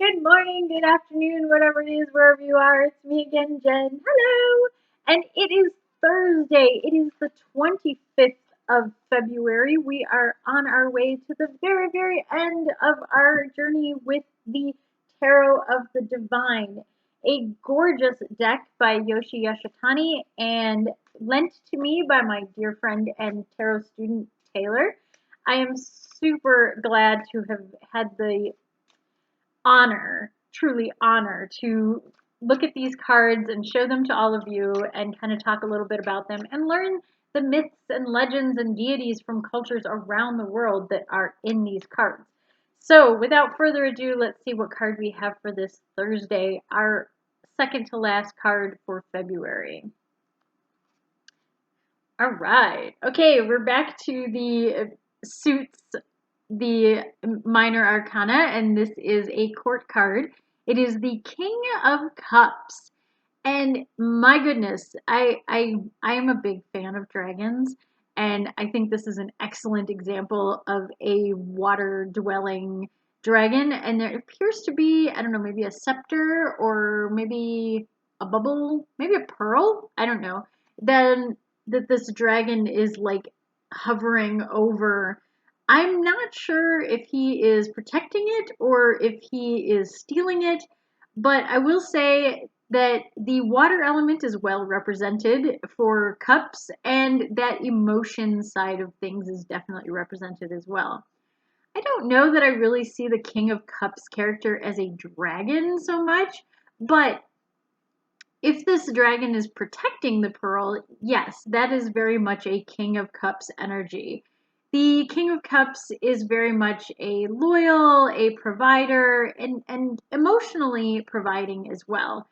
Good morning, good afternoon, whatever it is, wherever you are. It's me again, Jen. Hello! And it is Thursday. It is the 25th of February. We are on our way to the very, very end of our journey with the Tarot of the Divine. A gorgeous deck by Yoshi Yoshitani and lent to me by my dear friend and tarot student, Taylor. I am super glad to have had the truly honor, to look at these cards and show them to all of you and kind of talk a little bit about them and learn the myths and legends and deities from cultures around the world that are in these cards. So without further ado, let's see what card we have for this Thursday, our second to last card for February. All right. Okay, we're back to the suits, the minor arcana, and this is a court card. It is the King of Cups. And my goodness, I am a big fan of dragons, and I think this is an excellent example of a water-dwelling dragon. And there appears to be, I don't know, maybe a scepter or maybe a bubble, maybe a pearl, I don't know. Then that this dragon is like hovering over. I'm not sure if he is protecting it or if he is stealing it, but I will say that the water element is well represented for cups, and that emotion side of things is definitely represented as well. I don't know that I really see the King of Cups character as a dragon so much, but if this dragon is protecting the pearl, yes, that is very much a King of Cups energy. The King of Cups is very much a loyal, a provider, and emotionally providing as well.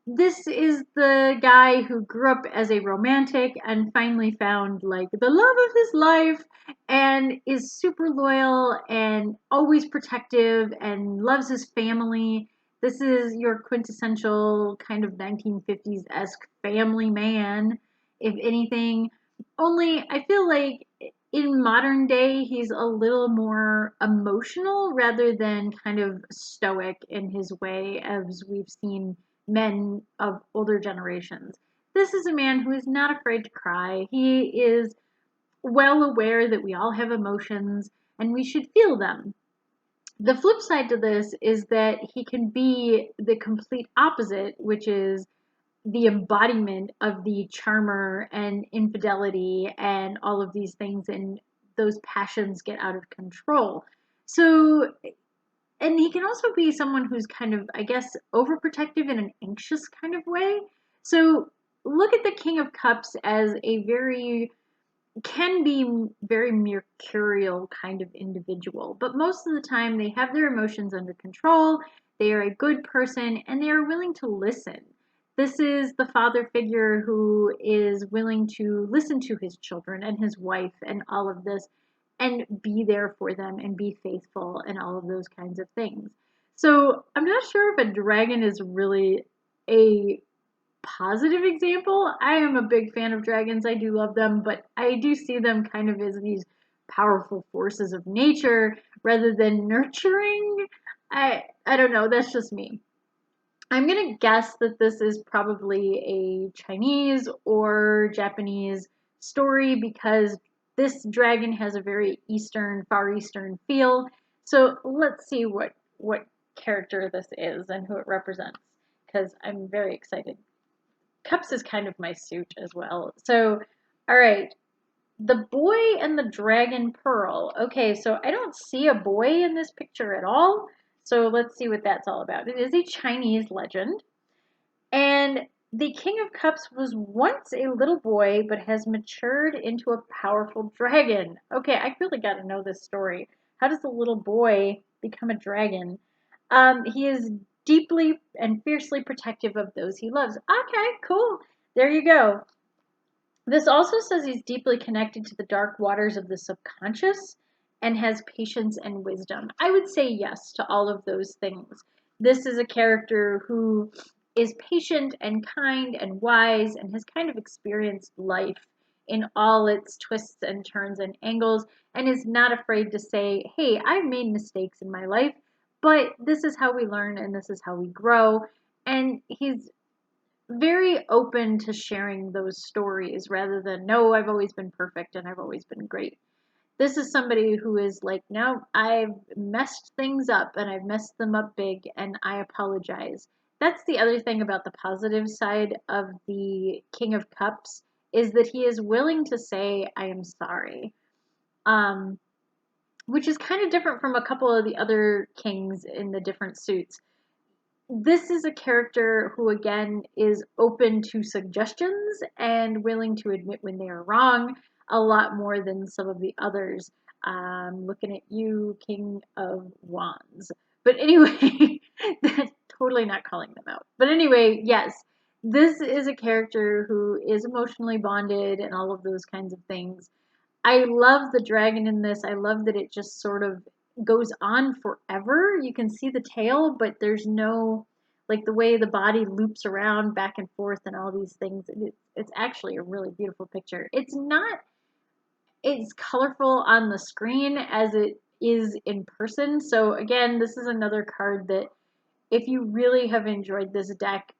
This is the guy who grew up as a romantic and finally found like the love of his life and is super loyal and always protective and loves his family. This is your quintessential kind of 1950s-esque family man, if anything. Only I feel like in modern day he's a little more emotional rather than kind of stoic in his way as we've seen men of older generations. This is a man who is not afraid to cry. He is well aware that we all have emotions and we should feel them. The flip side to this is that he can be the complete opposite, which is the embodiment of the charmer and infidelity and all of these things, and those passions get out of control. So, and he can also be someone who's kind of, I guess, overprotective in an anxious kind of way. So look at the King of Cups as a can be very mercurial kind of individual, but most of the time they have their emotions under control, they are a good person, and they are willing to listen. This is the father figure who is willing to listen to his children and his wife and all of this and be there for them and be faithful and all of those kinds of things. So I'm not sure if a dragon is really a positive example. I am a big fan of dragons. I do love them, but I do see them kind of as these powerful forces of nature rather than nurturing. I don't know, that's just me. I'm going to guess that this is probably a Chinese or Japanese story because this dragon has a very eastern, far eastern feel. So let's see what character this is and who it represents, because I'm very excited. Cups is kind of my suit as well. So, all right. The boy and the dragon pearl. Okay, so I don't see a boy in this picture at all. So let's see what that's all about. It is a Chinese legend. And the King of Cups was once a little boy, but has matured into a powerful dragon. Okay, I really got to know this story. How does a little boy become a dragon? He is deeply and fiercely protective of those he loves. Okay, cool. There you go. This also says he's deeply connected to the dark waters of the subconscious and has patience and wisdom. I would say yes to all of those things. This is a character who is patient and kind and wise and has kind of experienced life in all its twists and turns and angles and is not afraid to say, hey, I've made mistakes in my life, but this is how we learn and this is how we grow. And he's very open to sharing those stories rather than, no, I've always been perfect and I've always been great. This is somebody who is like, no, I've messed things up and I've messed them up big and I apologize. That's the other thing about the positive side of the King of Cups is that he is willing to say, I am sorry. Um, which is kind of different from a couple of the other kings in the different suits. This is a character who, again, is open to suggestions and willing to admit when they are wrong a lot more than some of the others. Looking at you, King of Wands. But anyway, that's totally not calling them out. But anyway, yes, this is a character who is emotionally bonded and all of those kinds of things. I love the dragon in this. I love that it just sort of goes on forever. You can see the tail, but there's no, like, the way the body loops around back and forth and all these things. It's actually a really beautiful picture. It's not as colorful on the screen as it is in person. So again, this is another card that if you really have enjoyed this deck,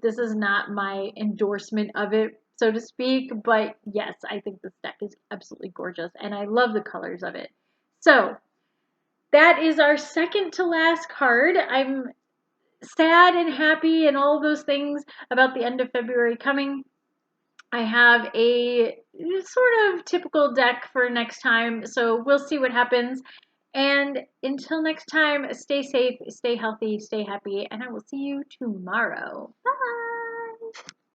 this is not my endorsement of it, so to speak, but yes, I think this deck is absolutely gorgeous and I love the colors of it. So that is our second to last card. I'm sad and happy and all those things about the end of February coming. I have a sort of typical deck for next time, so we'll see what happens. And until next time, stay safe, stay healthy, stay happy, and I will see you tomorrow. Bye.